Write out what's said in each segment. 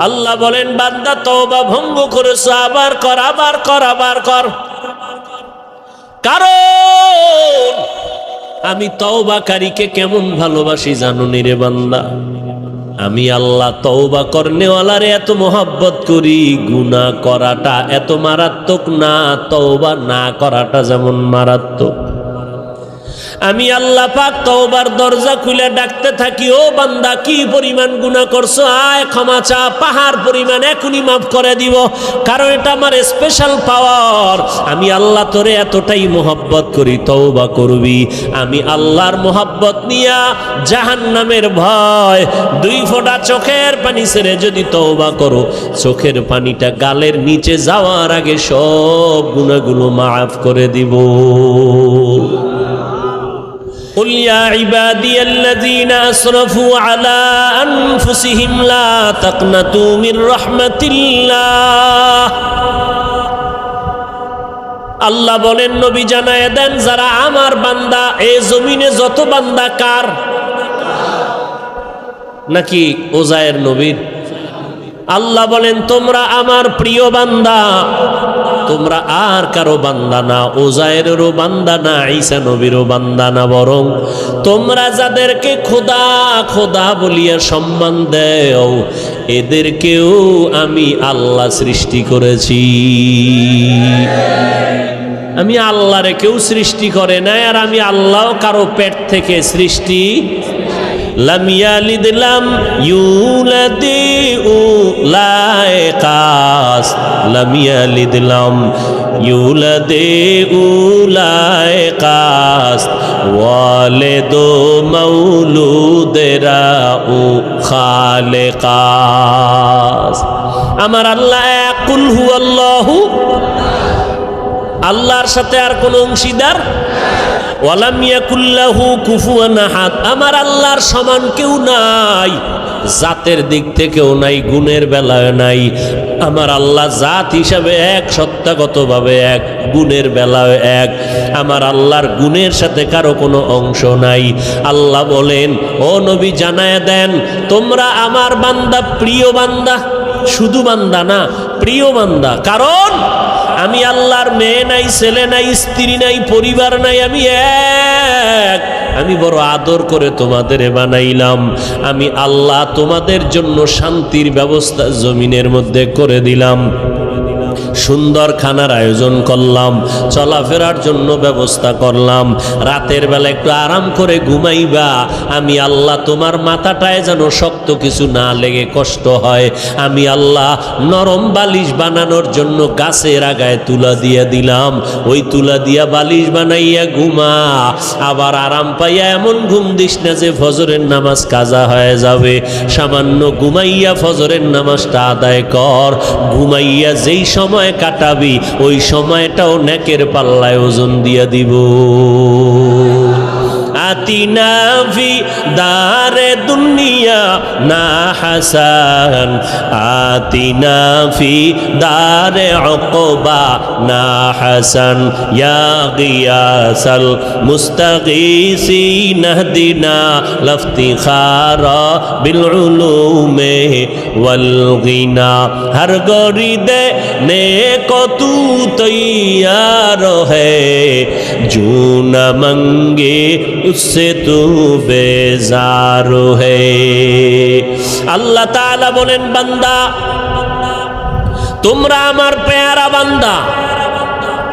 আল্লাহ বলেন বান্দা তওবা ভঙ্গ করেছো, আবার কর, আবার কর, আবার কর। কারণ আমি তওবাকারীকে কেমন ভালোবাসি জানো নি রে বান্দা? আমি আল্লাহ তওবা করনেওয়ালারে এত মোহাব্বত করি, গুনাহ করাটা এত মারাত্মক না, তওবা না করাটা যেমন মারাত্মক। আমি আল্লাহ পাক তওবার দরজা খুলে ডাকতে থাকি, ও বান্দা কি পরিমাণ গুনাহ করছো, আয় ক্ষমা চা, পাহাড় পরিমাণ এখনই মাফ করে দিব। কারণ এটা আমার স্পেশাল পাওয়ার। আমি আল্লাহ তোরে এতটাই মোহাব্বত করি, তওবা করবি। আমি আল্লাহর মোহাব্বত নিয়া জাহান্নামের ভয়, 2 ফোঁটা চোখের পানি ছেড়ে যদি তওবা করো, চোখের পানিটা গালের নিচে যাওয়ার আগে সব গুনাহগুলো মাফ করে দিব। قل يا عبادي الذين أسرفوا على أنفسهم لا تقنطوا من رحمة الله। আল্লাহ বলেন নবী জানায়ে দেন, যারা আমার বান্দা, এই জমিনে যত বান্দা কার? নাকি ওজায়ের নবীর? আল্লাহ বলেন তোমরা আমার প্রিয় বান্দা, তোমরা আর কারো বান্দা না, ওজায়েরেরও বান্দা না, ঈসা নবীরও বান্দা না, বরং তোমরা যাদেরকে খোদা খোদা বলিয়া সম্মান দেও, এদেরকেও আমি আল্লাহ সৃষ্টি করেছি। আমি আল্লাহরে কেউ সৃষ্টি করে নাই, আর আমি আল্লাহ কারো পেট থেকে সৃষ্টি। লাম ইয়ালিদ লাম ইউলাদ উলাইকাস, লাম ইয়ালিদ লাম ইউলাদ উলাইকাস, ওয়ালিদু মাউলুদেরা উ খালিকাস। আমার আল্লাহ এক, কুল হুয়াল্লাহু, আল্লাহর সাথে আর কোন অংশীদার, ওয়ালাম ইয়াকুল্লাহু কুফুয়ান আহাদ, আমার আল্লাহর সমান কেউ নাই, জাতের দিক থেকেও নাই, গুণের বেলায় নাই। আমার আল্লাহ জাত হিসাবে এক, সত্তাগতভাবে এক, গুণের বেলায় এক। আমার আল্লাহর গুণের সাথে কারো কোনো অংশ নাই। আল্লাহ বলেন, ও নবী জানায় দেন, তোমরা আমার বান্দা, প্রিয় বান্দা, শুধু বান্দা না, প্রিয় বান্দা। কারণ আমি আল্লাহর মেয়ে নাই, ছেলে নাই, স্ত্রী নাই, পরিবার নাই, আমি এক। আমি বড় আদর করে তোমাদের বানাইলাম। আমি আল্লাহ তোমাদের জন্য শান্তির ব্যবস্থা জমিনের মধ্যে করে দিলাম, সুন্দর খানার আয়োজন করলাম, চলাফেরার জন্য ব্যবস্থা করলাম। রাতের বেলা একটু আরাম করে ঘুমাইবা। আমি আল্লাহ তোমার মাথাটায় যেন শক্ত কিছু না লেগে কষ্ট হয়, আমি আল্লাহ নরম বালিশ বানানোর জন্য গাছের আগায় তুলা দিয়ে দিলাম। ওই তুলা দিয়া বালিশ বানাইয়া ঘুমা। আবার আরাম পাইয়া এমন ঘুম দিস না যে ফজরের নামাজ কাজা হয়ে যাবে। সামান্য ঘুমাইয়া ফজরের নামাজটা আদায় কর। ঘুমাইয়া যেই সময় কাটাবি, ওই সময়টাও নেকের পাল্লায় ওজন দিয়া দিব। আতিনা ফি দারে দুনিয়া না হাসান, আতিনা ফি দারে উকবা না হাসান, ইয়া গিয়াসাল মুস্তাগীসিন ইহদিনা লাফতিখারা বিল উলুমে ওয়াল গিনা। হর গরিদে নেকো তু তৈয়ার হ্যায়, জো না মঙ্গে उससे तू बेजार है। আল্লাহ তাআলা বলেন, বান্দা তোমরা আমার পেয়ারা বান্দা,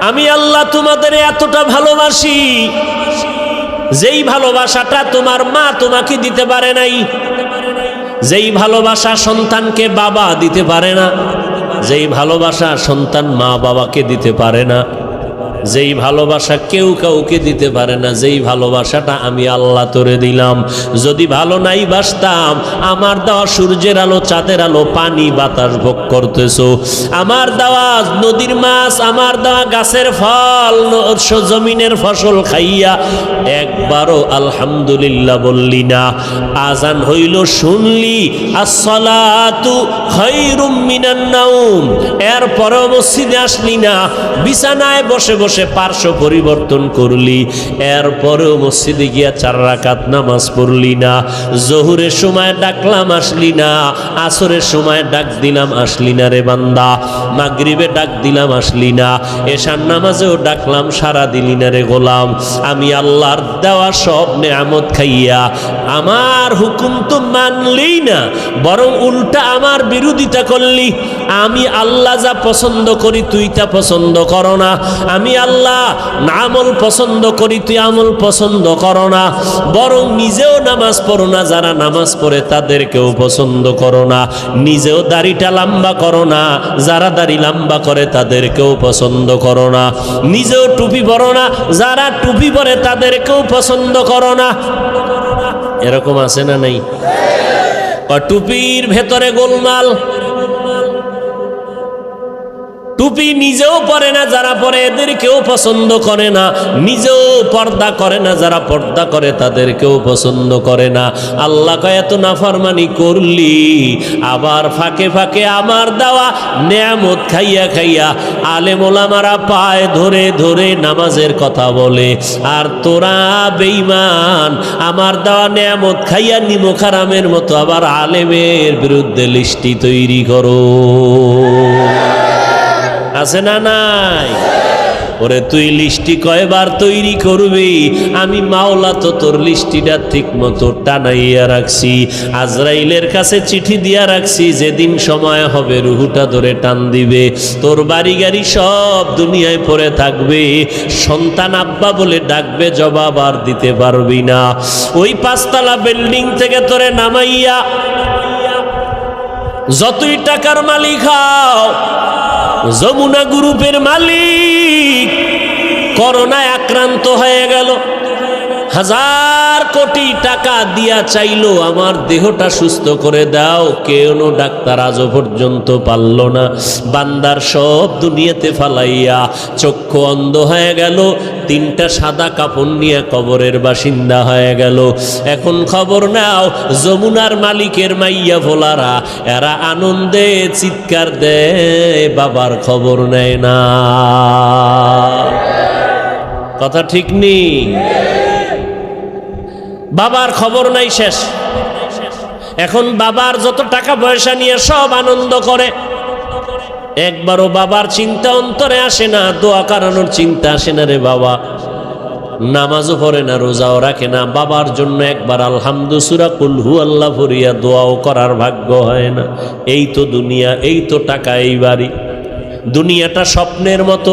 আমি আল্লাহ তোমাদের এতটা ভালোবাসি, যেই ভালোবাসাটা তোমার মা তোমাকে দিতে পারে নাই, যেই ভালোবাসা সন্তানকে বাবা দিতে পারে না, যেই ভালোবাসা সন্তান মা বাবাকে দিতে পারে না, যেই ভালোবাসা কেউ কাউকে দিতে পারে না, যেই ভালোবাসাটা আমি আল্লাহ তোরে দিলাম। যদি ভালো নাই বাসতাম, আমার দেওয়া সূর্যের আলো, চাঁদের আলো, পানি বাতাস ভোগ করতেছো, আমার দেওয়া নদীর মাছ, আমার দেওয়া গাছের ফল, জমিনের ফসল খাইয়া একবারও আলহামদুলিল্লাহ বললি না। আজান হইল শুনলি, আসসালাতু খায়রুম মিনান নাওম, এরপরেও মসজিদে আসলি না, বিছানায় বসে বসে বসে পার্শ্ব পরিবর্তন করলি, এরপরেও মসজিদে গিয়া 4 রাকাত নামাজ পড়লি না। জোহরের সময় ডাকলাম আসলি না, আসরের সময় ডাক দিলাম আসলি না রে বান্দা, মাগরিবে ডাক দিলাম আসলি না, এশার নামাজেও ডাকলাম সারা দিলি না রে গোলাম। আমি আল্লাহর দেওয়া সব নেয়ামত খাইয়া আমার হুকুম তো মানলেই না, বরং উল্টা আমার বিরোধিতা করলি। আমি আল্লাহ যা পছন্দ করি তুই তা পছন্দ করো না, আমি আল্লাহ আমল পছন্দ করি তুই আমল পছন্দ করো না, বরং নিজেও নামাজ পড়ো না, যারা নামাজ পড়ে তাদেরকেও পছন্দ করো না, নিজেও দাড়িটা লম্বা করো না, যারা দাড়ি লম্বা করে তাদেরকেও পছন্দ করো না, নিজেও টুপি পরো না, যারা টুপি পরে তাদেরকেও পছন্দ করো না। এরকম আছে না নাই? টুপির ভেতরে গোলমাল, টুপি নিজেও পরে না, যারা পরে এদেরকেও পছন্দ করে না, নিজেও পর্দা করে না, যারা পর্দা করে তাদেরকেও পছন্দ করে না। আল্লাহ কয় এত নাফরমানি করলি, আবার ফাঁকে ফাঁকে আমার দেওয়া নেয়ামত খাইয়া খাইয়া আলেম ওলামারা পায় ধরে ধরে নামাজের কথা বলে, আর তোরা বেঈমান আমার দেওয়া নেয়ামত খাইয়া নিমখারামের মতো আবার আলেমের বিরুদ্ধে লিস্টি তৈরি করো। আছে না নাই? ওরে তুই লিস্টি কয়বার তৈরি করবি? আমি মাওলা তো তোর লিস্টিটা ঠিক মতো টানাইয়া রাখছি, আজরাইলের কাছে চিঠি দিয়া রাখছি, যেদিন সময় হবে রুহুটা ধরে টান দিবে, তোর বাড়ি গাড়ি সব দুনিয়ায় পড়ে থাকবে, সন্তান আব্বা বলে ডাকবে, জবাব আর দিতে পারবি না। ওই 5 তলা বিল্ডিং থেকে তোরে নামাইয়া যতই টাকার মালিক হও, যমুনা গ্রুপের মালিক করোনায় আক্রান্ত হয়ে গেল, 1000 কোটি টাকা দিয়া চাইলো আমার দেহটা সুস্থ করে দাও, কেন ডাক্তার আজও পর্যন্ত পারল না। বান্দার সব দুনিয়াতে ফালাইয়া চক্ষু অন্ধ হয়ে গেল, 3টা সাদা কাপড় নিয়ে কবরের বাসিন্দা হয়ে গেল। এখন খবর নাও, যমুনার মালিকের মাইয়া ভোলারা এরা আনন্দে চিৎকার দেয়, বাবার খবর নেয় না। কথা ঠিক নেই? বাবার খবর নাই, শেষ। এখন বাবার যত টাকা পয়সা নিয়ে সব আনন্দ করে, একবারও বাবার চিন্তা অন্তরে আসে না, দোয়া করানোর চিন্তা আসে না রে বাবা। নামাজও পড়ে না, রোজাও রাখে না, বাবার জন্য একবার আলহামদু সূরা কুল হু আল্লাহ পড়িয়া দোয়াও করার ভাগ্য হয় না। এই তো দুনিয়া, এই তো টাকা, এই বাড়ি। দুনিয়াটা স্বপ্নের মতো,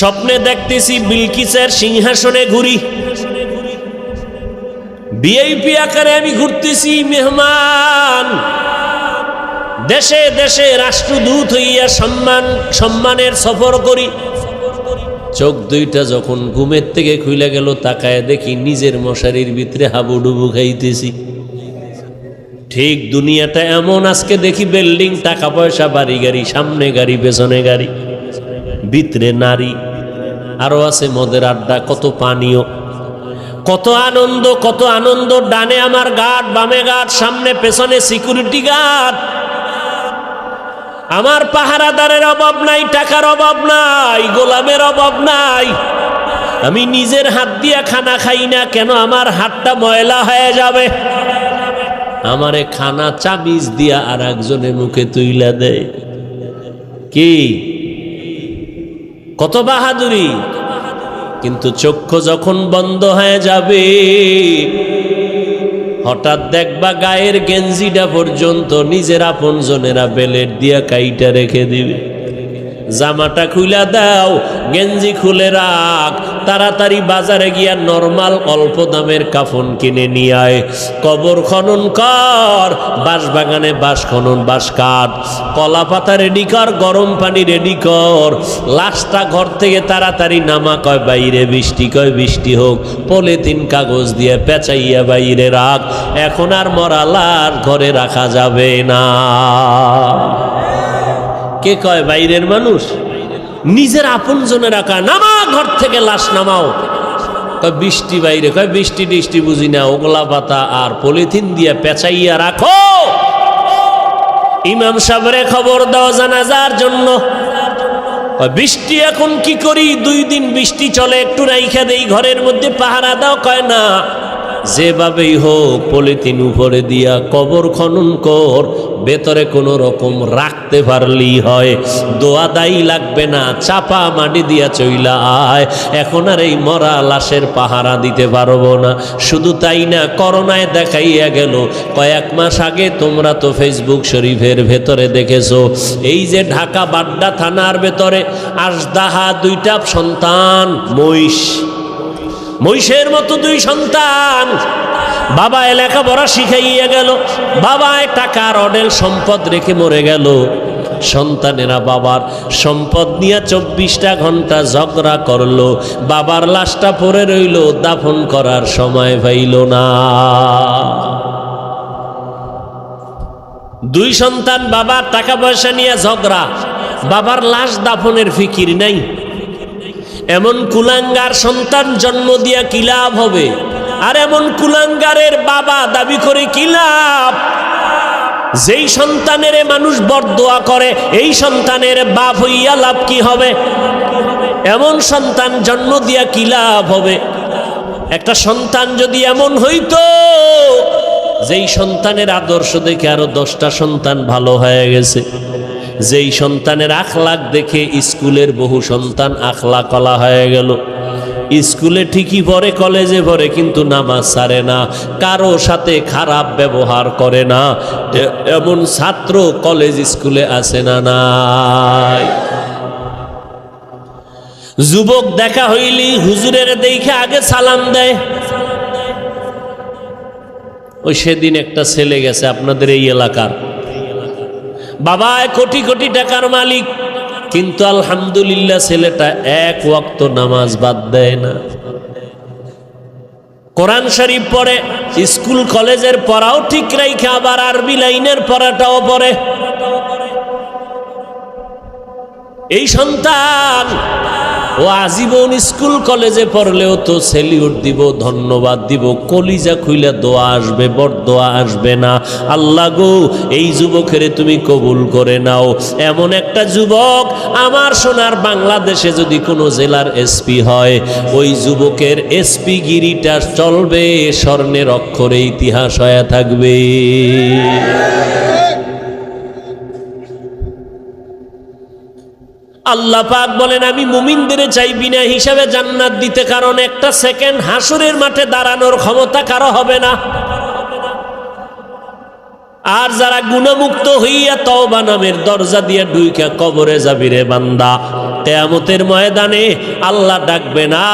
স্বপ্নে দেখতেছি বিলকিসের সিংহাসনে ঘুরি, ভিআইপি আকারে আমি ঘুরতেছি, মেহমান, দেশে দেশে রাষ্ট্রদূত হইয়া সম্মানের সফর করি। চোখ দুইটা যখন ঘুমের থেকে খুলে গেল, তাকায় দেখি নিজের মশারির ভিতরে হাবুডুবু খাইতেছি। ঠিক দুনিয়াটা এমন, আজকে দেখি বিল্ডিং, টাকা পয়সা, বাড়ি গাড়ি, সামনে গাড়ি পেছনে গাড়ি, ভিতরে নারী, আরো আছে মদের আড্ডা, কত পানীয়, কত আনন্দ, কত আনন্দ। ডানে আমার গার্ড, বামে গার্ড, সামনে পেছনে সিকিউরিটি গার্ড। আমার পাহারাদারের অভাব নাই, টাকার অভাব নাই, গোলামের অভাব নাই। আমি নিজের হাত দিয়া খানা খাই না, কেন? আমার হাতটা ময়লা হয়ে যাবে। আমারে খানা চাবিজ দিয়া আর একজনের মুখে তুইলা দেয়। কি কত বাহাদুরি! কিন্তু চক্ষু যখন বন্ধ হয়ে যাবে, হঠাৎ দেখবা গায়ের গেঞ্জিটা পর্যন্ত নিজের আপন জনেরা বেলেট দিয়া কাইটা রেখে দিবে। জামাটা খুলে দাও, গেঞ্জি খুলে রাখ, তাড়াতাড়ি বাজারে গিয়া নরমাল অল্প দামের কাফন কিনে নিয়ে আয়। কবর খনন কর, বাঁশ বাগানে বাঁশ খনন, বাঁশ কাট, কলা পাতা রেডি কর, গরম পানি রেডি কর, লাশটা ঘর থেকে তাড়াতাড়ি নামা। কয় বাইরে বৃষ্টি, কয় বৃষ্টি হোক, পলিথিন কাগজ দিয়ে পেঁচাইয়া বাইরে রাখ। এখন আর মরা লাশ ঘরে রাখা যাবে না। কে কয় বাইরের মানুষ? নিজের আপন জনে রাখা। নামা ঘর থেকে, লাশ নামাও। কয় বৃষ্টি বাইরে, কয় বৃষ্টি টিষ্টি বুঝি না, ওগলা পাতা আর পলিথিন দিয়ে পেঁচাইয়া রাখো। ইমাম সাহেবরে খবর দাও জানাজার জন্য। বৃষ্টি এখন কি করি, 2 দিন বৃষ্টি চলে, একটু রাইখা দেই ঘরের মধ্যে, পাহারা দাও। কয় না, যেভাবেই হোক পলিথিন উপরে দিয়া কবর খনন কর, ভেতরে কোনো রকম রাখতে পারলেই হয়, দোয়া দায়ী লাগবে না, চাপা মাটি দিয়া চইলা আয়। এখন আর এই মরা লাশের পাহারা দিতে পারবো না। শুধু তাই না, করোনায় দেখাইয়া গেল, কয়েক মাস আগে তোমরা তো ফেসবুক শরীফের ভেতরে দেখেছো, এই যে ঢাকা বাড্ডা থানার ভেতরে আজদাহা 2টা সন্তান, মহিষের মতো 2 সন্তান, বাবা লেখাপড়া শিখাইয়া গেল, বাবা টাকার অডেল সম্পদ রেখে মরে গেল। সন্তানেরা বাবার সম্পদ নিয়ে 24টা ঘন্টা ঝগড়া করলো, বাবার লাশটা পড়ে রইল, দাফন করার সময় পাইল না। 2 সন্তান, বাবার টাকা পয়সা নিয়ে ঝগড়া, বাবার লাশ দাফনের ফিকির নাই। এমন কুলাঙ্গার সন্তান জন্ম দিয়া কি লাভ হবে? আর এমন কুলাঙ্গারের বাবা দাবি করে কি লাভ? যেই সন্তানের মানুষ বরদোয়া করে, এই সন্তানের বাপ হইয়া লাভ কি হবে? এমন সন্তান জন্ম দিয়া কি লাভ হবে? একটা সন্তান যদি এমন হইতো, যেই সন্তানের আদর্শ দেখে আরো 10টা সন্তান ভালো হয়ে গেছে, যেই সন্তানের আখলাক দেখে স্কুলের বহু সন্তান আখলাক কলা হয়ে গেল। স্কুলে ঠিকই পড়ে, কলেজে পড়ে, কিন্তু নামাজ ছাড়ে না, কারো সাথে খারাপ ব্যবহার করে না, এমন ছাত্র কলেজ স্কুলে আছে না নাই? যুবক দেখা হইলি হুজুরের দেখে আগে সালাম দেয়। ওই সেদিন একটা ছেলে গেছে আপনাদের এই এলাকার, বাবা কোটি কোটি টাকার মালিক, কিন্তু আলহামদুলিল্লাহ ছেলেটা 1 ওয়াক্ত নামাজ বাদ দেয় না, কোরআন শরীফ পড়ে, স্কুল কলেজের পড়াও ঠিক রাইখে আবার আরবি লাইনের পড়াটাও পড়ে। এই সন্তান ও আজীবন স্কুল কলেজে পড়লেও তো সেলিউট দিব, ধন্যবাদ দিব, কলিজা খুইলে দোয়া আসবে, বরদোয়া আসবে না। আল্লাহ গো, এই যুবকের তুমি কবুল করে নাও। এমন একটা যুবক আমার সোনার বাংলাদেশে যদি কোনো জেলার এসপি হয়, ওই যুবকের এসপি গিরিটা চলবে, স্বর্ণের অক্ষরে ইতিহাস হয়ে থাকবে। আল্লাহ পাক বলেন, আমি মুমিনদের চাই বিনা হিসাবে জান্নাত দিতে, কারণ একটা সেকেন্ড হাসরের মাঠে দাঁড়ানোর ক্ষমতা কারো হবে না। আর যারা গুনাহমুক্ত হইয়া তওবা নামের দরজা দিয়ে ঢুইকা কবরে যাবি রে বান্দা, কিয়ামতের ময়দানে আল্লাহ ডাকবে না,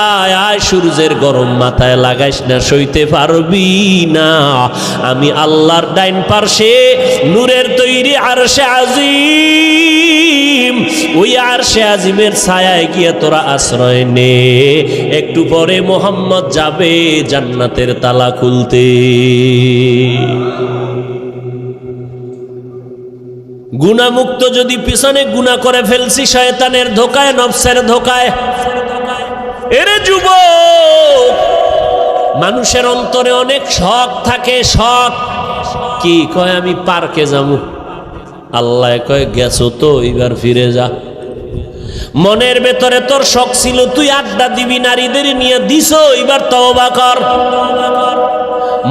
আয় সূর্যের গরম মাথায় লাগাইস না, সইতে পারবি না। আমি আল্লাহর ডাইন পার্শ্বে নূরের তৈরি আরশে আজিম, ওই আরশে আজিমের ছায়ায় গিয়ে তোরা আশ্রয় নে। একটু পরে মোহাম্মদ যাবে জান্নাতের তালা খুলতে। গুনাহমুক্ত যদি পিছনে গুনাহ করে ফেলছি, শয়তানের ধোকায়, নফসের ধোকায়। এরে যুবক, মানুষের অন্তরে অনেক শখ থাকে, শখ কি কয়, আমি পার্কে যাবো, আল্লাহ কয় গেছো তো এবার ফিরে যা। মনের ভেতরে তোর শখ ছিল তুই আড্ডা দিবি, নারীদের নিয়ে দিছো, এবার তওবা কর।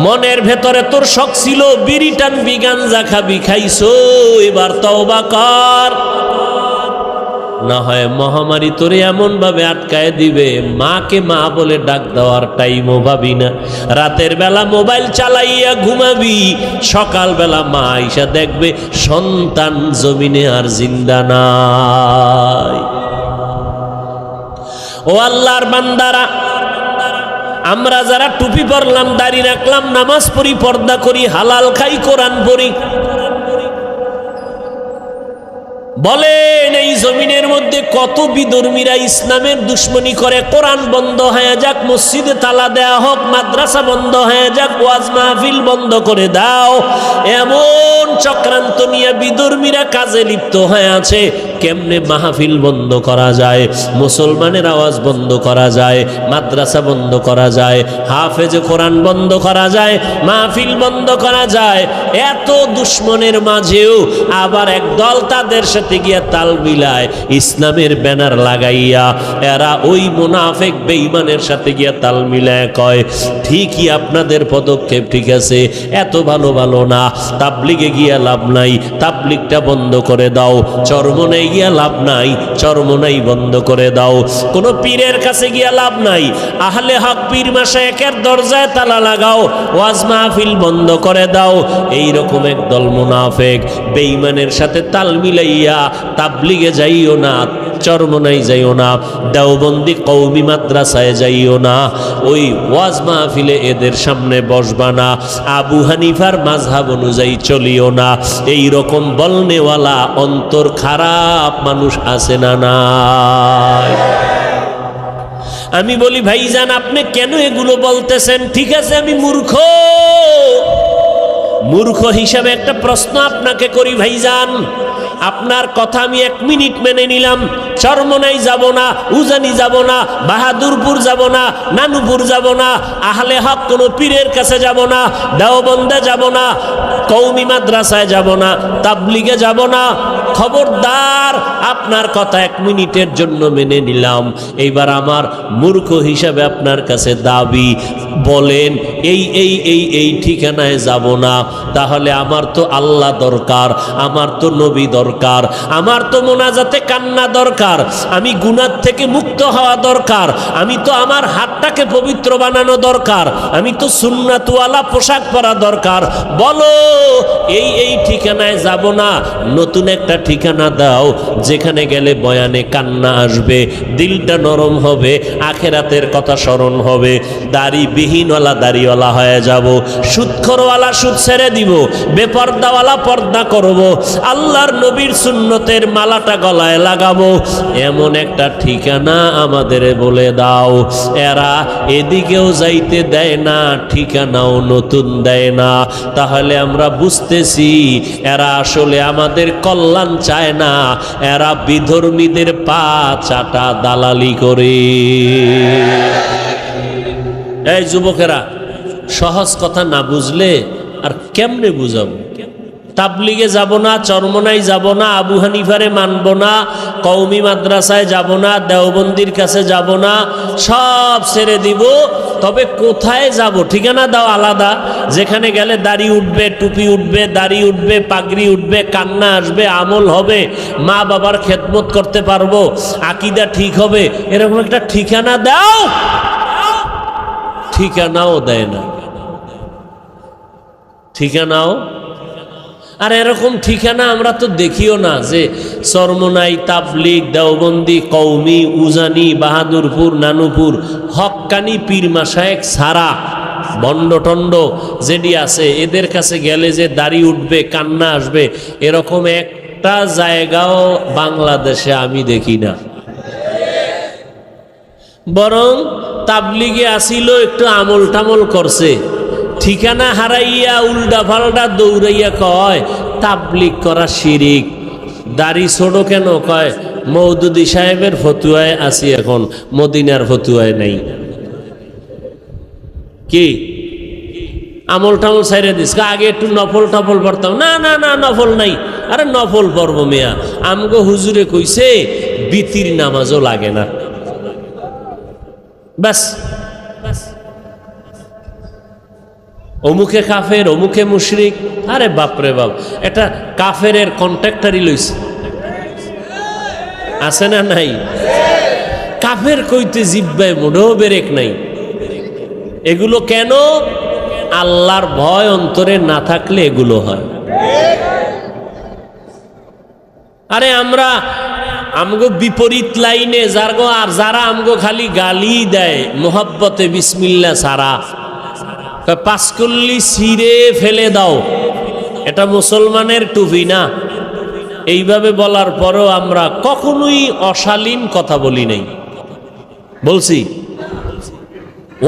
মনের ভেতরে তোর শখ ছিল বিড়ি টানবি, গাঞ্জা খাবি, খাইছো, এবার তওবা কর। না হয় মহামারী তোরে এমন ভাবে আটকায় দিবে, মাকে মা বলে ডাক দেওয়ার টাইমও ভাবি না। রাতের বেলা মোবাইল চালাইয়া ঘুমাবি, সকাল বেলা মা আইসা দেখবে সন্তান জমিনে আর জিন্দা নাই। ও আল্লাহর বান্দারা, আমরা যারা টুপি পরলাম, দাড়ি রাখলাম, নামাজ পড়ি, পর্দা করি, হালাল খাই, কোরআন পড়ি, বলেন এই জমিনের মধ্যে কত বিধর্মীরা ইসলামের দুশ্মনী করে। কোরআন বন্ধ হয়ে যাক, মসজিদে তালা দেয়া হোক, মাদ্রাসা বন্ধ হয়ে যাক, ওয়াজ মাহফিল বন্ধ করে দাও, এমন চক্রান্ত নিয়ে বিধর্মীরা কাজে লিপ্ত হয়ে আছে। কেমনে মাহফিল বন্ধ করা যায়, মুসলমানের আওয়াজ বন্ধ করা যায়, মাদ্রাসা বন্ধ করা যায়, হাফেজে কোরআন বন্ধ করা যায়, মাহফিল বন্ধ করা যায়। এত দুশ্মনের মাঝেও আবার একদল তাদের সাথে গিয়া তাল মিলা যায় ইসলামের ব্যানার লাগাইয়া এরা ওই মুনাফিক বেঈমানের সাথে গিয়া তাল মিলায় কয় ঠিকই আপনাদের পদক্ষেপ ঠিক আছে, এত ভালো ভালো না, তাবলিগে গিয়া লাভ নাই, তাবলিগটা বন্ধ করে দাও, চরমনাই গিয়া লাভ নাই, চরমনাই বন্ধ করে দাও, কোনো পীরের কাছে গিয়া লাভ নাই, আহলে হক পীর মাশায়েখের দরজায় তালা লাগাও, ওয়াজ মাহফিল বন্ধ করে দাও। এইরকম একদল মুনাফিক বেঈমানের সাথে তাল মিলাইয়া তাবলিগে যাইও না, চরমনাই যাইও না, দেওবন্দি কওমি মাদ্রাসায় যাইও না, ওই ওয়াজ মাহফিলে এদের সামনে বসবা না, আবু হানিফার মাযহাব অনুযায়ী চলিও না। এই রকম বলনেওয়ালা অন্তর খারাপ মানুষ আছে না নাই? আমি বলি ভাইজান আপনি কেন এগুলো বলতেছেন? ঠিক আছে আমি মূর্খ, মূর্খ হিসাবে একটা প্রশ্ন আপনাকে করি ভাইজান, আপনার কথা আমি 1 মিনিট মেনে নিলাম, চরমনাই যাব না, উজানি যাব না, বাহাদুরপুর যাব না, নানুপুর যাব না, আহলে হক কোনো পীরের কাছে যাব না, দেওবন্দে যাব না, কওমি মাদ্রাসায় যাব না, তাবলিগে যাব না। খবরদার, আপনার কথা 1 মিনিটের জন্য মেনে নিলাম। এইবার আমার মূর্খ হিসাবে আপনার কাছে দাবি, বলেন এই এই এই এই ঠিকানায় যাব না, তাহলে আমার তো আল্লাহ দরকার, আমার তো নবী দরকার, আমার তো মোনাজাতে কান্না দরকার, আমি গুনাহ থেকে মুক্ত হওয়া দরকার, আমি তো আমার হাতটাকে পবিত্র বানানো দরকার, আমি তো সুন্নাতওয়ালা পোশাক পরা দরকার। বলো এই এই ঠিকানায় যাব না, নতুন একটা ঠিকানা দাও যেখানে গেলে বয়ানে কান্না আসবে, দিলটা নরম হবে, আখেরাতের কথা স্মরণ হবে, দাড়ি বিহীনওয়ালা দাড়িওয়ালা হয়ে যাব, সুদখোরওয়ালা সুদ ছেড়ে দিব, বেপর্দাওয়ালা পর্দা করব, আল্লাহর নবীর সুন্নতের মালাটা গলায় লাগাবো। এমন একটা ঠিকানা আমাদের বলে দাও। এরা এদিকেও যাইতে দেয় না, ঠিকানাও নতুন দেয় না। তাহলে আমরা বুঝতেছি এরা আসলে আমাদের কল্যাণ চায় না, এরা বিধর্মীদের পা চাটা দালালি করে। এই যুবকেরা, সহজ কথা না বুঝলে আর কেমনে বুঝাবো? তাবলিগে যাব না, চরমনাই যাব না, আবু হানিফারে মানব না, কওমি মাদ্রাসায় যাব না, দেওবন্দির কাছে যাব না, সব ছেড়ে দিব। তবে কোথায় যাব? ঠিকানা দাও আলাদা, যেখানে গেলে দাড়ি উঠবে, টুপি উঠবে, দাড়ি উঠবে, পাগড়ি উঠবে, কান্না আসবে, আমল হবে, মা বাবার খেদমত করতে পারবো, আকীদা ঠিক হবে, এরকম একটা ঠিকানা দাও। ঠিকানাও দেয় না, ঠিকানাও। আর এরকম ঠিকানা আমরা তো দেখিও না যে চরমনাই, তাবলিগ, দেওবন্দি, কওমি, উজানি, বাহাদুরপুর, নানুপুর, হক্কানি পীর মাশায়েখ ছাড়া বন্ড টন্ড যেটি আছে এদের কাছে গেলে যে দাড়ি উঠবে, কান্না আসবে, এরকম একটা জায়গাও বাংলাদেশে আমি দেখি না। বরং তাবলিগে আসিল, একটু আমল টামল করছে, ঠিকানা হারাইয়া উল্টা পাল্টা দৌড়াইয়া কয় তাবলিগ করা শিরিক। দাড়ি ছোট কেন? কয় মওদুদি সাহেবের ফতুয়ায় আছি, এখন মদিনার ফতুয়ায় নাই। কি আমল টামল ছাইরে দিস? আগে একটু নফল টফল পড়তাম। না না না, নফল নাই। আরে নফল পড়ব মিয়া, আমগো হুজুরে কইছে বিতির নামাজও লাগে না, ব্যাস। অমুকে কাফের, অমুকে মুশরিক। আরে বাপরে বাপ, এটা কাফেরের কন্ট্রাক্টারই লইছে, আছে না নাই? কাফের কইতে জিব্বায় মোটেও বেরেক নাই। এগুলো কেন? আল্লাহর ভয় অন্তরে না থাকলে এগুলো হয়। আরে আমরা আমগো বিপরীত লাইনে যারগো, আর যারা আমগো খালি গালি দেয় মোহাব্বতে বিসমিল্লাহ সারা, পাঁচকল্লি ছিঁড়ে ফেলে দাও, এটা মুসলমানের টুপি না। এইভাবে বলার পরও আমরা কখনোই অশালীন কথা বলি নাই, বলছি।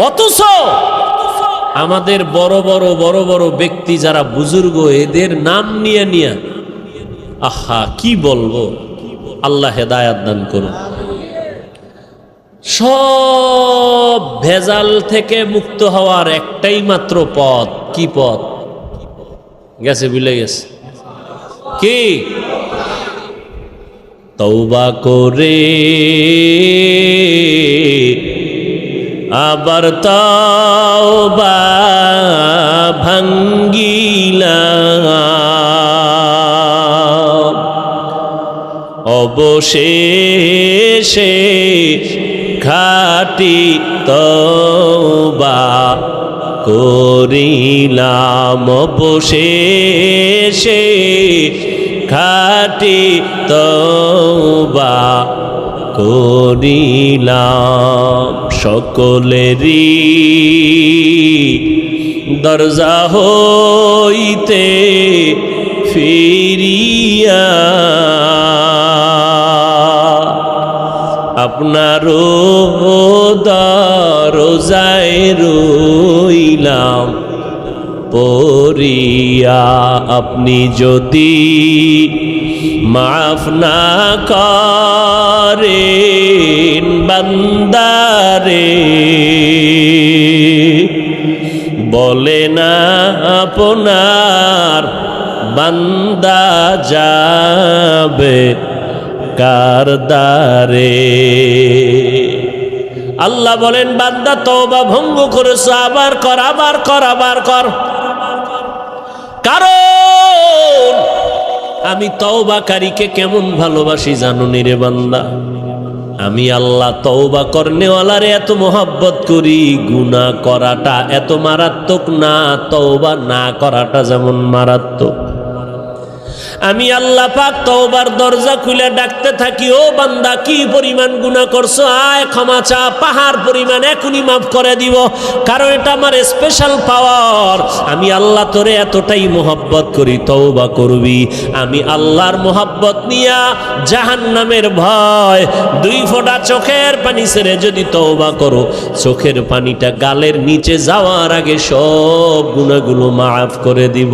অথচ আমাদের বড় বড় বড় বড় ব্যক্তি যারা বুজুর্গ, এদের নাম নিয়ে নিয়ে আহা কি বলবো, আল্লাহ হেদায়াত দান করুন। সব ভেজাল থেকে মুক্ত হওয়ার একটাই মাত্র পথ। কি পথ? গেছে, ভুলে গেছে কি? তওবা করে আবার তওবা ভাঙ্গিলাম, অবশেষে খাঁটি তওবা করিলাম, অবশেষে খাঁটি তওবা করিলাম। সকলেরই দরজা হইতে ফিরিয়া আপনারও দরজায় রইলাম পড়িয়া। আপনি যদি মাফ না করেন বান্দারে, বলে না আপনার বান্দা যাবে কার দ্বারে। আল্লাহ বলেন, বান্দা তওবা ভঙ্গ করেছো, আবার কর, আবার কর, আবার কর। কারণ আমি তওবাকারীকে কেমন ভালোবাসি জানো নি রে বান্দা? আমি আল্লাহ তওবা করনেওয়ালারে এত মোহাব্বত করি, গুনাহ করাটা এত মারাত্মক না, তওবা না করাটা যেমন মারাত্মক। আমি আল্লাহ পাক তওবার দরজা খুলে ডাকতে থাকি, ও বান্দা কি পরিমাণ গুনাহ করছো, আয় ক্ষমা চা, পাহাড় পরিমাণ এখনই মাফ করে দিব। কারণ এটা আমার স্পেশাল পাওয়ার। আমি আল্লাহ তোরে এতটাই মোহাব্বত করি, তওবা করবি। আমি আল্লাহর মোহাব্বত নিয়া জাহান্নামের ভয়, 2 ফোঁটা চোখের পানি ছেড়ে যদি তওবা করো, চোখের পানিটা গালের নিচে যাওয়ার আগে সব গুনাহগুলো মাফ করে দিব।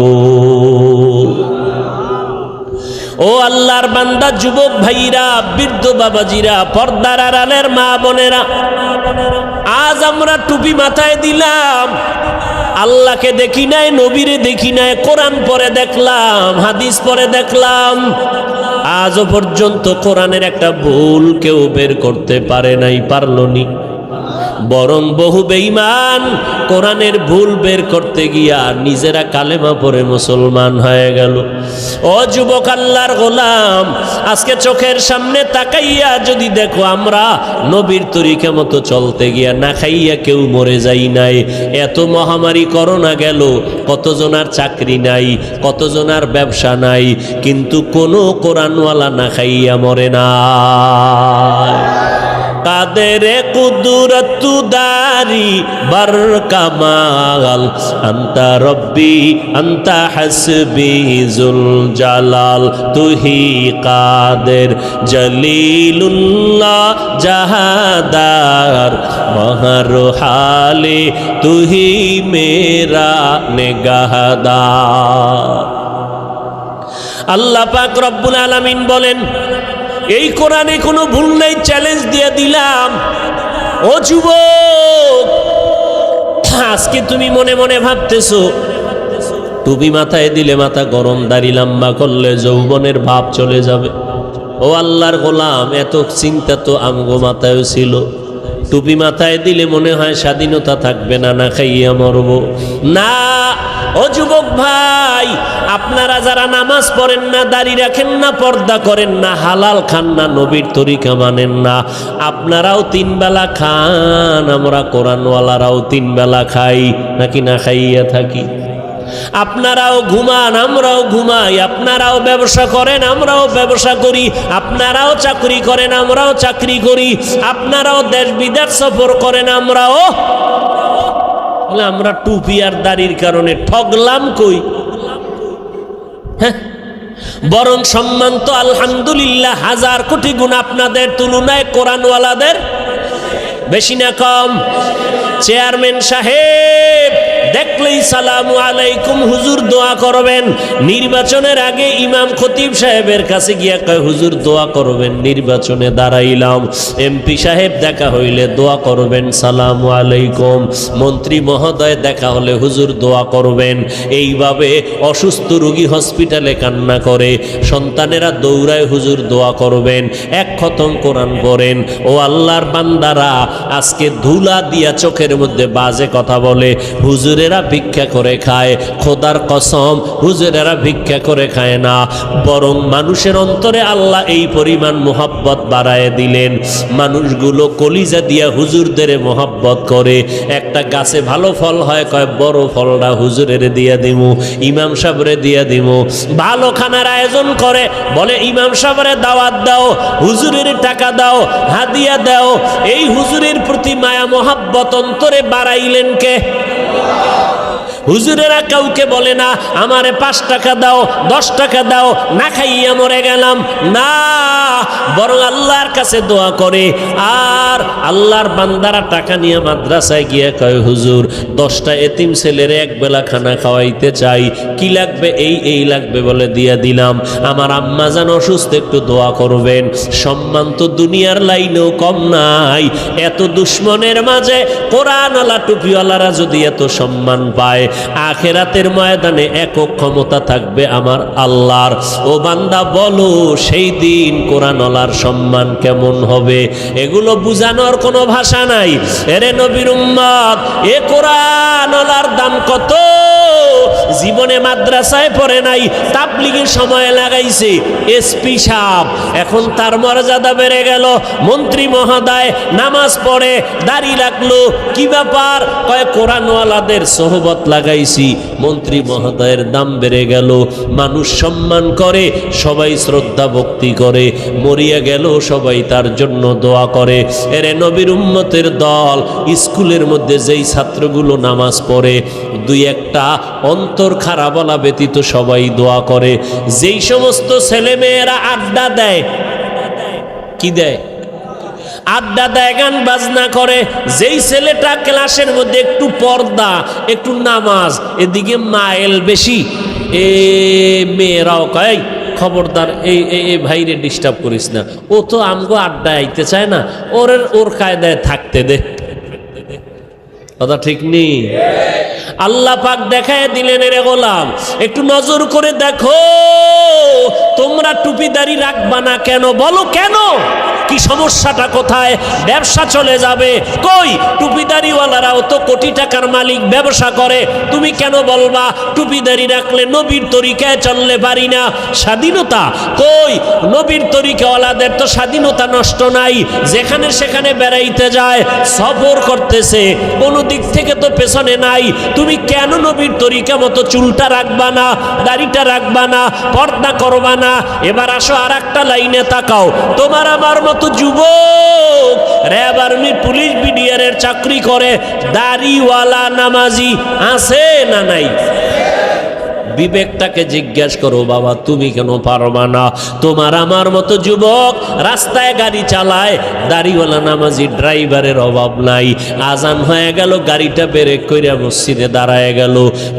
ও আল্লাহর বান্দা, যুবক ভাইরা, বৃদ্ধ বাবাজিরা, পর্দার আড়ালের মা বোনেরা, আজ আমরা টুপি মাথায় দিলাম, আল্লাহকে দেখি নাই, নবীরে দেখি নাই, কোরআন পড়ে দেখলাম, হাদিস পড়ে দেখলাম, আজও পর্যন্ত কোরআনের একটা ভুল কেউ বের করতে পারে নাই, পারল নি। বরং বহু বেঈমান কোরআনের ভুল বের করতে গিয়া নিজেরা কালেমা পড়ে মুসলমান হয়ে গেল। ও যুবক আল্লাহর গোলাম, আজকে চোখের সামনে তাকাইয়া যদি দেখো, আমরা নবীর তরিকা মতো চলতে গিয়া না খাইয়া কেউ মরে যাই নাই। এত মহামারী করোনা গেল, কতজনার চাকরি নাই, কতজনার ব্যবসা নাই, কিন্তু কোনো কোরআনওয়ালা না খাইয়া মরে না। কাদের কুদরত দারি বার কামাল, আন্তা রব্বি আন্তা হাসবি জুল জালাল, তুহি কাদের জলিলুল্লাহ জাহাদার, মহর হালে তুহি মেরা নেগাহদার। আল্লাহ পাক রব্বুল আলামিন বলেন, এই কোরআনে কোনো ভুল নাই, চ্যালেঞ্জ দিয়ে দিলাম। ও যুবক, আজকে তুমি মনে মনে ভাবতেছো টুপি মাথায় দিলে মাথা গরম, দাড়ি লম্বা করলে যৌবনের ভাব চলে যাবে। ও আল্লাহর গোলাম, এত চিন্তা তো আমগো মাথায় ছিল। টুপি মাথায় দিলে মনে হয় স্বাধীনতা থাকবে না, না খাইয়া মরব না। ও যুবক ভাই, আপনারা যারা নামাজ পড়েন না, দাড়ি রাখেন না, পর্দা করেন না, হালাল খান না, নবীর তরিকা মানেন না, আপনারাও 3 বেলা খান, আমরা কোরআনওয়ালারাও 3 বেলা খাই, নাকি না খাইয়া থাকি? আপনারাও ঘুমান, আমরাও ঘুমাই, আপনারাও ব্যবসা করেন, আমরাও ব্যবসা করি, আপনারাও চাকরি করেন, আমরাও চাকরি করি, আপনারাও দেশ বিদেশ সফর করেন, আমরাও। আমরা টুপি আর দাড়ির কারণে ঠগলাম কই? হ্যাঁ, বরং সম্মান তো আলহামদুলিল্লাহ 1000 কোটি গুণ আপনাদের তুলনায় কোরআনওয়ালাদের বেশি না কম? চেয়ারম্যান সাহেব দেখলেই সালামু আলাইকুম হুজুর দোয়া করবেন। নির্বাচনের আগে ইমাম খতিব সাহেবের কাছে গিয়া কয় হুজুর দোয়া করবেন, নির্বাচনে দাঁড়াইলাম। এমপি সাহেব দেখা হইলে দোয়া করবেন, সালামু আলাইকুম। মন্ত্রী মহোদয় দেখা হলে হুজুর দোয়া করবেন। এইভাবে অসুস্থ রোগী হসপিটালে কান্না করে, সন্তানেরা দৌড়ায় হুজুর দোয়া করবেন। এক খতম কোরআন পড়েন। ও আল্লাহর বান্দারা, আজকে ধুলা দিয়া চোখের মধ্যে বাজে কথা বলে, হুজুরেরা ভিক্ষা করে খায়। খোদার কসম, হুজুরেরা ভিক্ষা করে খায় না, বরং মানুষের অন্তরে আল্লাহ এই পরিমাণ মোহাব্বত বাড়ায় দিলেন, মানুষগুলো কলিজা দিয়া হুজুরদের মোহাব্বত করে। একটা গাছে ভালো ফল হয়, কয় বড় ফলটা হুজুরের দিয়া দিমু, ইমাম সাহেবরে দিয়া দিমু। ভালো খানার আয়োজন করে, বলে ইমাম সাহেবরে দাওয়াত দাও, হুজুরের টাকা দাও, হাদিয়া দাও। এই হুজুরের প্রতি মায়া মোহাব্বত অন্তরে বাড়াইলেন কে? হুজুরেরা কাউকে বলে না আমারে 5 টাকা দাও, 10 টাকা দাও, না খাইয়া মরে গেলাম, না, বরং আল্লাহর কাছে দোয়া করে। আর আল্লাহর বান্দারা টাকা নিয়ে মাদ্রাসায় গিয়ে কয় হুজুর 10টা এতিম ছেলের এক বেলা খানা খাওয়াইতে চাই, কি লাগবে? এই লাগবে বলে দিয়া দিলাম। আমার আম্মা জান অসুস্থ, একটু দোয়া করবেন। সম্মান তো দুনিয়ার লাইনেও কম নাই। এত দুশ্মনের মাঝে কোরআনওয়ালা টুপিওয়ালারা যদি এত সম্মান পায়, আখেরাতের ময়দানে একক ক্ষমতা থাকবে আমার আল্লাহর। ও বান্দা বলো, সেই দিন কোরআনওয়ালার সম্মান কেমন হবে? এগুলো বুঝানোর কোনো ভাষা নাই। এরে নবীর উম্মত, এ কোরআনওয়ালার দাম কত? জীবনে মাদ্রাসায় পড়ে নাই, তাবলীগের সময় লাগাইছে। এসপি সাহেব, এখন তার মর্যাদা বেড়ে গেল। মন্ত্রী মহোদয় নামাজ পড়ে, দাড়ি রাখলো, কি ব্যাপার? কয় কোরআনওয়ালাদের সোহবত লাগাইছি, মন্ত্রী মহোদয়ের দাম বেড়ে গেল। মানুষ সম্মান করে, সবাই শ্রদ্ধা ভক্তি করে, মরিয়া গেল সবাই তার জন্য দোয়া করে। এরে নবীর উম্মতের দল, স্কুলের মধ্যে যেই ছাত্রগুলো নামাজ পড়ে, 2-1টা অন্তর খারাপ বলা ব্যতীত সবাই দোয়া করে। যেই সমস্ত ছেলে মেয়েরা আড্ডা দেয়, কি দেয়? আড্ডা দেয়, গান বাজনা করে। যেই ছেলেটা ক্লাসের মধ্যে একটু পর্দা, একটু নামাজ, এদিকে মাইল বেশি, এ মেয়েরাও কয় খবরদার, এই ভাইরে ডিস্টার্ব করিস না, ও তো আমগো আড্ডা আইতে চায় না, ওর কায়দায় থাকতে দে। কথা ঠিক নেই? আল্লাহ পাক দেখায় দিলেন, রে গোলাম একটু নজর করে দেখো, তোমরা টুপিদারি রাখবা না কেন? বলো কেন? কি সমস্যাটা কোথায়? ব্যবসা চলে যাবে। কই, টুপিদারিওয়ালারাও তো কোটি টাকার মালিক, ব্যবসা করে। তুমি কেন বলবা টুপিদারি রাখলে নবীর তরিকায় চললে পারি না? স্বাধীনতা কই? নবীর তরিকাওয়ালাদের তো স্বাধীনতা নষ্ট নাই, যেখানে সেখানে বেড়াইতে যায়, সফর করতেছে, কোনো দিক থেকে তো পেছনে নাই। তুমি কেন নবীর তরিকা মতো চুলটা রাখবা না, দাড়িটা রাখবা না, পর্দা করবা না? এবার আসো আর একটা লাইনে তাকাও। তোমার আমার মতো যুবক র্যাব, আর্মি, পুলিশ, বিডিআরের চাকরি করে, দাড়িওয়ালা নামাজি আছে না নাই? বিবেকটাকে জিজ্ঞেস করো, বাবা তুমি কেন পারবা না? তোমার আমার মতো যুবক রাস্তায় গাড়ি চালায়, দাড়িওয়ালা নামাজি ড্রাইভারের অভাব নাই। আজান হয়ে গেল, গাড়িটা ব্রেক কইরা মসজিদে দাঁড়ায় গেল,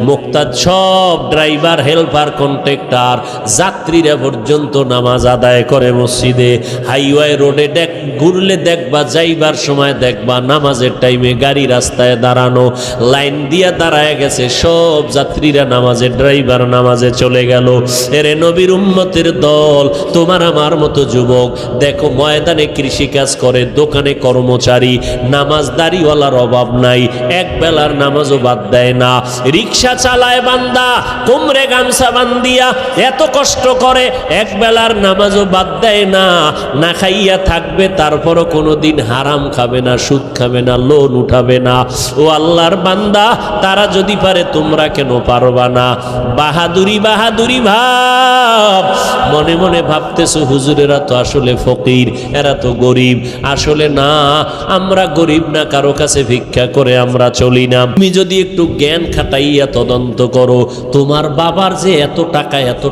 মুক্তাদ সব ড্রাইভার, হেল্পার, কন্ট্রাক্টর, যাত্রীরা পর্যন্ত নামাজ আদায় করে মসজিদে। হাইওয়ে রোডে ঘুরলে দেখবা, যাইবার সময় দেখবা নামাজের টাইমে গাড়ি রাস্তায় দাঁড়ানো, লাইন দিয়া দাঁড়ায় গেছে সব যাত্রীরা, নামাজের ড্রাইভার নামাজে চলে গেল। এরে নবীর উম্মতের দল, তোমার আমার মতো যুবক দেখো, ময়দানে কৃষিকাজ করে, দোকানে কর্মচারী, নামাজদারিওয়ালার অভাব নাই, এক বেলার নামাজও বাদ দেয় না। রিক্সা চালায় বান্দা, কোমরে গামছা বান্দিয়া এত কষ্ট করে, এক বেলার নামাজও বাদ দেয় না। না খাইয়া থাকবে, তারপরও কোনোদিন হারাম খাবে না, সুদ খাবে না, লোন উঠাবে না। ও আল্লাহর বান্দা, তারা যদি পারে তোমরা কেন পারবা না? বাহাদুরি বাহাদুরি ভাব। মনে মনে ভাবতেছো হুজুরেরা তো আসলে ফকির, এরা তো গরিব। আসলে না, আমরা গরিব না, কারো কাছে ভিক্ষা করে আমরা চলি না। তুমি যদি একটু জ্ঞান খাটাইয়া তদন্ত করো, তোমার বাবার যে এত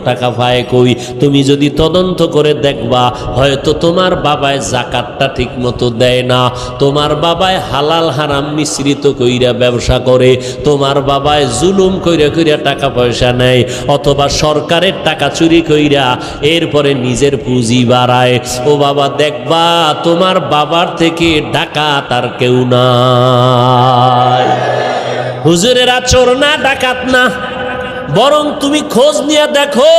টাকা পায় কই, তুমি যদি তদন্ত করে দেখবা হয়তো তোমার বাবায় যাকাতটা ঠিক মতো দেয় না, তোমার বাবায় হালাল হারাম মিশ্রিত কইরা ব্যবসা করে, তোমার বাবায় জুলুম কইরা কইরা টাকা পয়সা নেয়, অথবা সরকারের টাকা চুরি কইরা এরপরে নিজের পুঁজি বাড়ায়। ও বাবা, দেখবা তোমার বাবার থেকে ডাকাত আর কেউ নাই। হুজুরেরা চোর না, ডাকাত না, বরং তুমি খোঁজ নিয়ে দেখো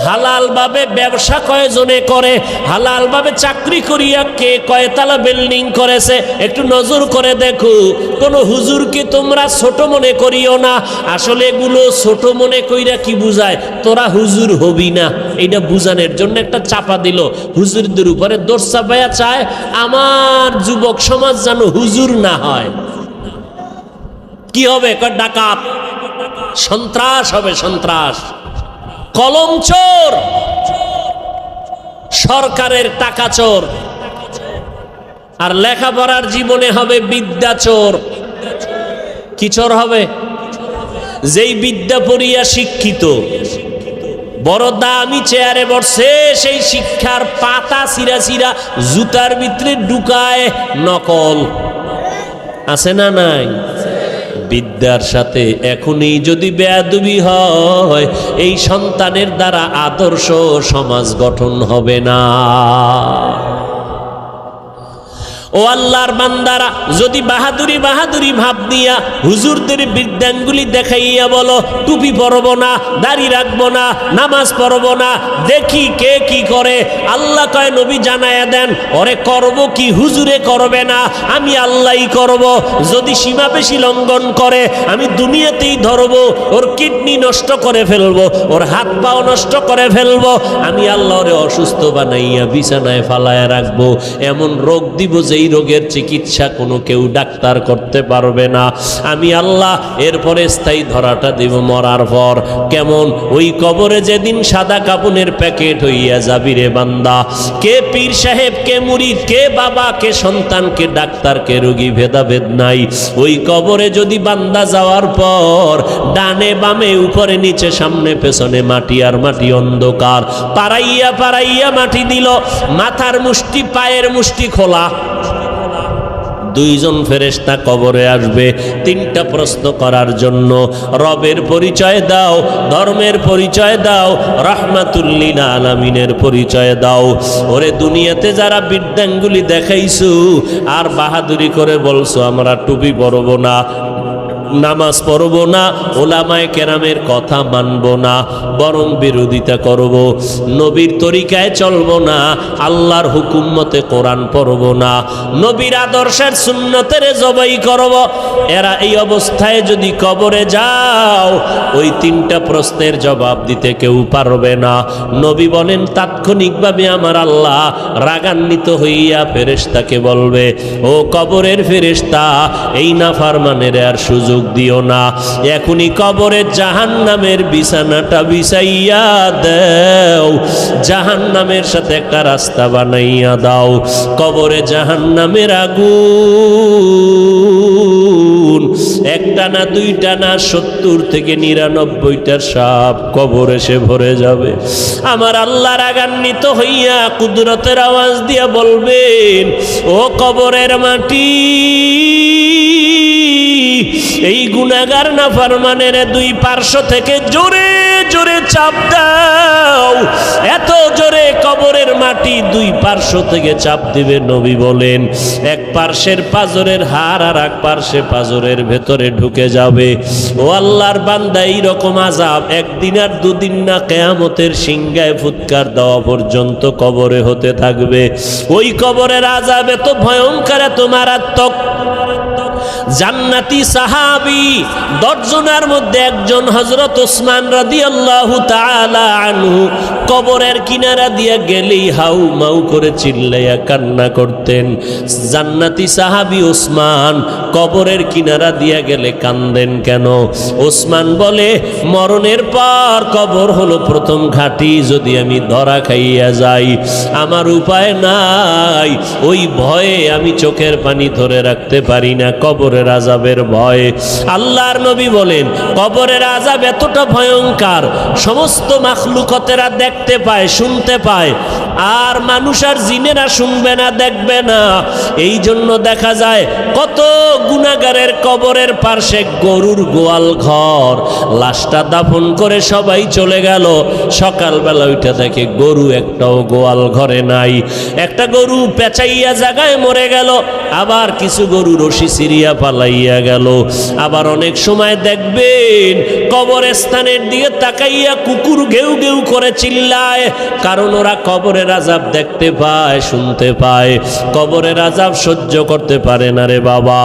হালাল ভাবে ব্যবসা কয়জনে করে, হালাল ভাবে চাকরি করিয়া কে কয়তলা বিল্ডিং করেছে, একটু নজর করে দেখো। কোন হুজুরকে তোমরা ছোট মনে করিও না। আসলে এগুলো ছোট মনে কইরা কি বুঝায়, তোরা হুজুর হবি না, এইটা বুঝানোর জন্য একটা চাপা দিল। হুজুরদের উপরে দোষ চাপাইয়া চায় আমার যুবক সমাজ যেন হুজুর না হয়। কি হবে? ডাকাত, সন্ত্রাস হবে, সন্ত্রাস, কলম চোর, সরকারের টাকা চোর, আর লেখাপড়ার জীবনে হবে বিদ্যা চোর। কি চোর হবে? যেই বিদ্যা পড়িয়া শিক্ষিত, বড় দামি চেয়ারে বসে, সেই শিক্ষার পাতা চিরা চিরা জুতার ভিতরে ঢুকায় নকল। আছে না নাই? বিদ্যার সাথে এখনই যদি বেয়াদবি হয়, এই সন্তানের দ্বারা আদর্শ সমাজ গঠন হবে না। ও আল্লাহর বান্দারা, যদি বাহাদুরি বাহাদুরি ভাব দিয়া হুজুরদের বিদ্যাঙ্গুলি দেখাইয়া বলো টুপি পরব না, দাড়ি রাখবো না, নামাজ পড়বো না, দেখি কে কি করে, আল্লাহ কয় নবী জানায়া দেন ওরে করব কি হুজুরে করবে না, আমি আল্লাহই করব। যদি সীমা বেশি লঙ্ঘন করে আমি দুনিয়াতেই ধরবো, ওর কিডনি নষ্ট করে ফেলবো, ওর হাত পাও নষ্ট করে ফেলবো, আমি আল্লাহ ওরে অসুস্থ বানাইয়া বিছানায় ফালায়া রাখবো, এমন রোগ দিব যেই রোগের চিকিৎসা কোনো কেউ ডাক্তার করতে পারবে না, আমি আল্লাহ। এরপরে স্থায়ী ধরাটা দিব মরার পর। কেমন? ওই কবরে যেদিন সাদা কাপনের প্যাকেট হইয়া যাবি রে বান্দা, কে পীর সাহেব, কে মুরিদ, কে বাবা, কে সন্তান, কে ডাক্তার, কে রোগী, ভেদাভেদ নাই। ওই কবরে যদি বান্দা যাওয়ার পর ডানে বামে উপরে নিচে সামনে পেছনে মাটি আর মাটি, অন্ধকার, পাড়াইয়া পাড়াইয়া মাটি দিল, মাথার মুষ্টি পায়ের মুষ্টি খোলা, দুইজন ফেরেশতা কবরে আসবে তিনটা প্রশ্ন করার জন্য। রবের পরিচয় দাও, ধর্মের পরিচয় দাও, রাহমাতুল লিল আলামিনের পরিচয় দাও। ওরে দুনিয়াতে যারা বিদ্যাঙ্গুলি দেখাইছো আর বাহাদুরি করে বলছো আমরা টুপি পরব না, নামাজ পড়ব না, ওলামায়ে কেরামের কথা মানব না, বরং বিরোধিতা করব, নবীর তরিকায় চলব না, আল্লাহর হুকুম মতে কোরআন পড়ব না, নবীর আদর্শের সুন্নতের জবাই করব। এরা এই অবস্থায় যদি কবরে যাও, ওই তিনটা প্রশ্নের জবাব দিতে কেউ পারবে না। নবী বলেন তাৎক্ষণিকভাবে আমার আল্লাহ রাগান্বিত হইয়া ফেরেশতাকে বলবে, ও কবরের ফেরেশতা, এই নাফরমানের আর সুযোগ দিও না, এখনই কবরে জাহান্নামের বিছানাটা বিছাইয়া দাও, জাহান্নামের সাথে একটা রাস্তা বানাইয়া দাও। কবরে জাহান্নামের আগুন একটা না দুইটা না 70 থেকে 99টা সাপ কবর এসে ভরে যাবে। আমার আল্লাহ রাগান্বিত হইয়া কুদরতের আওয়াজ দিয়া বলবেন, ও কবরের মাটি, এই গুনাহগার নাফরমানের দুই পার্শ্ব থেকে জোরে জোরে চাপ দাও। এত জোরে কবরের মাটি দুই পার্শ্ব থেকে চাপ দিবে, নবী বলেন এক পার্শ্বের পাজরের হাড় আর এক পার্শ্বে পাজরের ভেতরে ঢুকে যাবে। ও আল্লাহর বান্দা, এইরকম আযাব একদিন আর দুদিন না, কিয়ামতের সিংহায় ফুৎকার দেওয়া পর্যন্ত কবরে হতে থাকবে। ওই কবরের আযাব এত ভয়ঙ্কর, এত মারাত্মক। জান্নাতি সাহাবী 10 জনের মধ্যে একজন হযরত ওসমান রাদিয়াল্লাহু তাআলা আনহু কবরের কিনারা দিয়ে গেলেই হাউ মাউ করে চিল্লাইয়া কান্না করতেন। জান্নাতি সাহাবী ওসমান কবরের কিনারা দিয়া গেলে কান্দেন কেন? ওসমান বলে, মরণের পর কবর হলো প্রথম ঘাঁটি, যদি আমি ধরা খাইয়া যাই আমার উপায় নাই, ওই ভয়ে আমি চোখের পানি ধরে রাখতে পারি না, কবরের আযাবের ভয়ে। আল্লাহর নবী বলেন, কবরের আযাব এতটা ভয়ঙ্কর, সমস্ত মাখলুকতেরা দেখতে পায়, শুনতে পায়, আর মানুষ আর জিনেরা শুনবে না, দেখবে না। এই জন্য দেখা যায় কত গুনাহগারের কবরের পাশে গরুর গোয়াল ঘর, লাশটা দাফন করে সবাই চলে গেল, সকালবেলা উঠে দেখে গরু একটাও গোয়াল ঘরে নাই। একটা গরু পেঁচাইয়া জায়গায় মরে গেল, আবার কিছু গরু রশি সিরিয়া পালাইয়া গেল। আবার অনেক সময় দেখবেন কবরস্থানের দিকে তাকাইয়া কুকুর ঘেউ ঘেউ করে চিল্লায়, কারণ ওরা কবরের আযাব দেখতে পায়, শুনতে পায়, কবরের আযাব সহ্য করতে পারে না রে বাবা।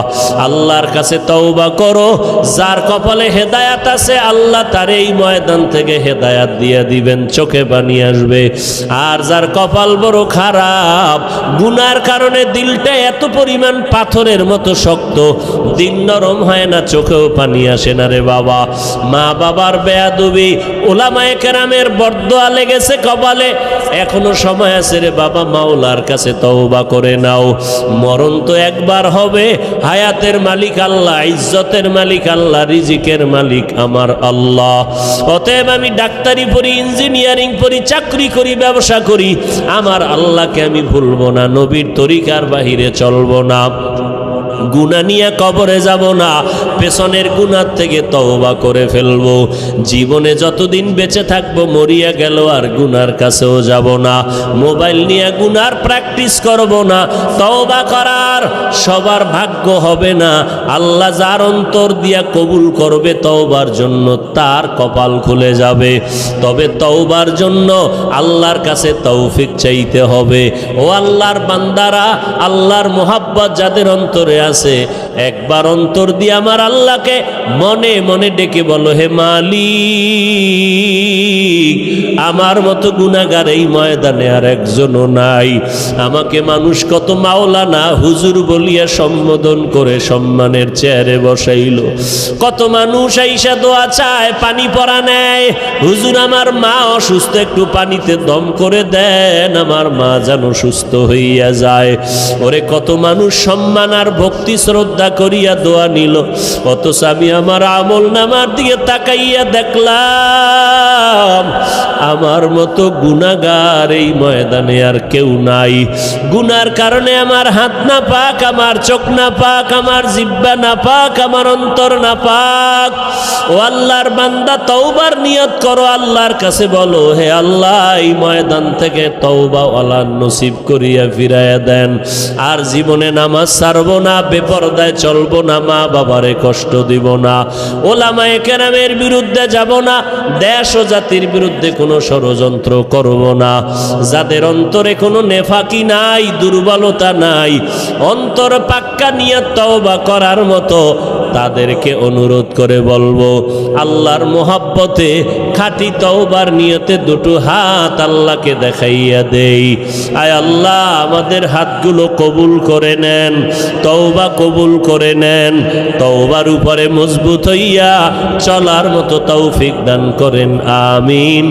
আল্লাহর কাছে তওবা করো, যার কপালে হেদায়াত আছে আল্লাহ তার এই ময়দান থেকে হেদায়াত দিয়ে দিবেন, চোখে পানি আসবে। আর যার কপাল বড় খারাপ, গুনার কারণে দিলটা এত পরিমাণ পাথরের মতো শক্ত, দিল নরম হয় না, চোখেও পানি আসে না রে বাবা। মা বাবার বেয়াদবি, ওলামায়ে কেরামের বরদোয়া লেগেছে কপালে, এখনো সময় আছে রে বাবা, মাওলার কাছে তওবা করে নাও। মরণ তো একবার হবে, হায়াতের মালিক আল্লাহ, ইজ্জতের মালিক আল্লাহ, রিজিকের মালিক আমার আল্লাহ। অতএব আমি ডাক্তারি পড়ি, ইঞ্জিনিয়ারিং পড়ি, চাকরি করি, ব্যবসা করি, আমার আল্লাহকে আমি ভুলবো না, নবীর তরিকার বাহিরে চলবো না, গুনাহ নিয়ে কবরে যাব না, পেছনের গুনাহ থেকে তওবা করে ফেলবো। জীবনে যতদিন বেঁচে থাকবো, মরিয়া গেল আর গুনার কাছেও যাব না। মোবাইল নিয়ে গুনার প্র্যাকটিস করব না। তওবা করার সবার ভাগ্য হবে না, আল্লাহ যার অন্তর দিয়া কবুল করবে তওবার জন্য তার কপাল খুলে যাবে। তবে তওবার জন্য আল্লাহর কাছে তৌফিক চাইতে হবে। ও আল্লাহর বান্দারা, আল্লাহর মোহাব্বত যাদের অন্তরে আছে, একবার অন্তর দিয়ে আমার আল্লাহকে মনে মনে ডেকে বলো, হে মালিক, আমার মতো গুনাহগার এই ময়দানে আর একজনও নাই। আমাকে মানুষ কত মাওলানা হুজুর বলিয়া সম্বোধন করে সম্মানের চেয়ারে বসাইল, কত মানুষ আইসা দোয়া চায়, পানি পরা নেয়, হুজুর আমার মা অসুস্থ, একটু পানিতে দম করে দেন, আমার মা যেন সুস্থ হইয়া যায়। ওরে কত মানুষ সম্মান আর ভক্তি শ্রদ্ধা করিয়া দোয়া নিল, অথচ আমি আমার আমল নামার দিকে তাকাইয়া দেখলাম আমার মতো গুনাহগার এই ময়দানে আর কেউ নাই। গুনার কারণে আমার হাত না পাক, আমার চোখ না পাক, আমার জিহ্বা না পাক, আমার অন্তর না পাক। ও আল্লাহর বান্দা, তওবার নিয়ত করো, আল্লাহর কাছে বলো, হে আল্লাহ, এই ময়দান থেকে তওবা ওয়ালা নসিব করিয়া ফিরাইয়া দেন। আর জীবনে নামাজ ছাড়বো না, বেপরদায় চলবো না, মা বাবারে কষ্ট দিব না, ওলামায়ে কেরামের বিরুদ্ধে যাব না, দেশ ও জাতির বিরুদ্ধে কোনো ষড়যন্ত্র করব না। যাদের অন্তরে কোনো নেফাকি নাই, দুর্বলতা নাই, অন্তর পাক্কা নিয়ত তওবা করার মতো, তাদেরকে অনুরোধ করে বলবো, আল্লাহর মোহাব্বতে খাঁটি তওবার নিয়তে দুটো হাত আল্লাহকে দেখাইয়া দেই। আয় আল্লাহ, আমাদের হাতগুলো কবুল করে নেন, তওবা কবুল করে নেন, তওবার উপরে মজবুত হইয়া চলার মতো তৌফিক দান করেন, আমিন।